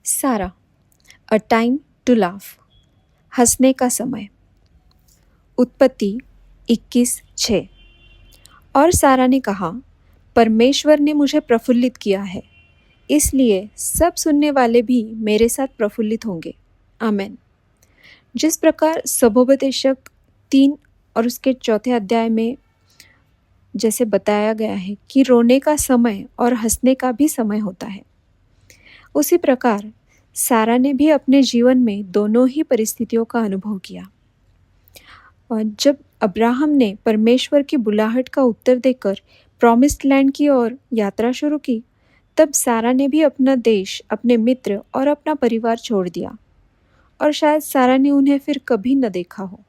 सारा, a time to laugh, हंसने का समय। उत्पत्ति 21:6। और सारा ने कहा, परमेश्वर ने मुझे प्रफुल्लित किया है, इसलिए सब सुनने वाले भी मेरे साथ प्रफुल्लित होंगे। आमेन। जिस प्रकार सबोपदेशक 3 और उसके 4 अध्याय में जैसे बताया गया है कि रोने का समय और हंसने का भी समय होता है, उसी प्रकार सारा ने भी अपने जीवन में दोनों ही परिस्थितियों का अनुभव किया। और जब अब्राहम ने परमेश्वर की बुलाहट का उत्तर देकर प्रॉमिस्ड लैंड की ओर यात्रा शुरू की, तब सारा ने भी अपना देश, अपने मित्र और अपना परिवार छोड़ दिया, और शायद सारा ने उन्हें फिर कभी न देखा हो।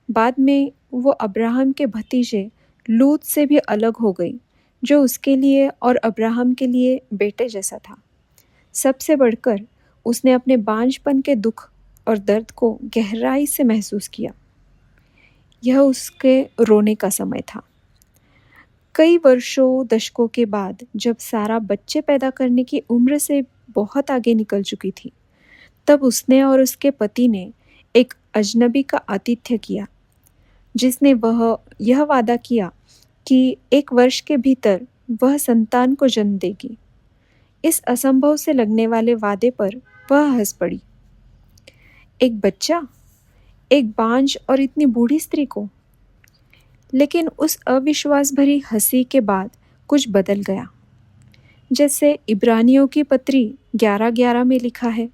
बाद में वो अब्राहम के भतीजे लूत से भी अलग हो गई, जो उसके लिए और अब्राहम के लिए बेटे जैसा था। सबसे बढ़कर उसने अपने बांझपन के दुख और दर्द को गहराई से महसूस किया। यह उसके रोने का समय था। कई वर्षों, दशकों के बाद जब सारा बच्चे पैदा करने की उम्र से बहुत आगे निकल चुकी थी, तब उसने और उसके पति ने एक अजनबी का आतिथ्य किया, जिसने वह यह वादा किया कि 1 वर्ष के भीतर वह संतान को जन्म देगी। इस असंभव से लगने वाले वादे पर वह हंस पड़ी। एक बच्चा, एक बांझ और इतनी बूढ़ी स्त्री को। लेकिन उस अविश्वास भरी हंसी के बाद कुछ बदल गया। जैसे इब्रानियों की पत्री 11:11 में लिखा है,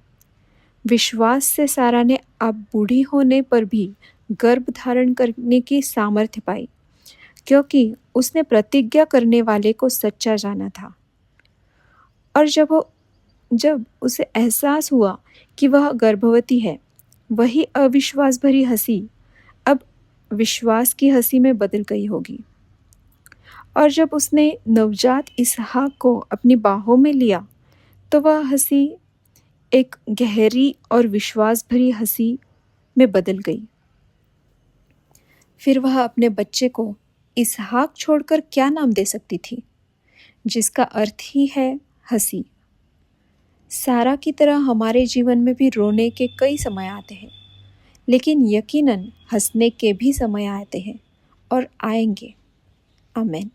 विश्वास से सारा ने अब बूढ़ी होने पर भी गर्भ धारण करने की सामर्थ्य पाई, क्योंकि उसने प्रतिज्ञा करने वाले को सच्चा जाना था। और जब उसे एहसास हुआ कि वह गर्भवती है, वही अविश्वास भरी हंसी अब विश्वास की हंसी में बदल गई होगी। और जब उसने नवजात इसहाक को अपनी बाहों में लिया, तो वह हंसी एक गहरी और विश्वास भरी हंसी में बदल गई। फिर वह अपने बच्चे को इसहाक छोड़कर क्या नाम दे सकती थी, जिसका अर्थ ही है हंसी। सारा की तरह हमारे जीवन में भी रोने के कई समय आते हैं, लेकिन यकीनन हंसने के भी समय आते हैं और आएंगे। आमीन।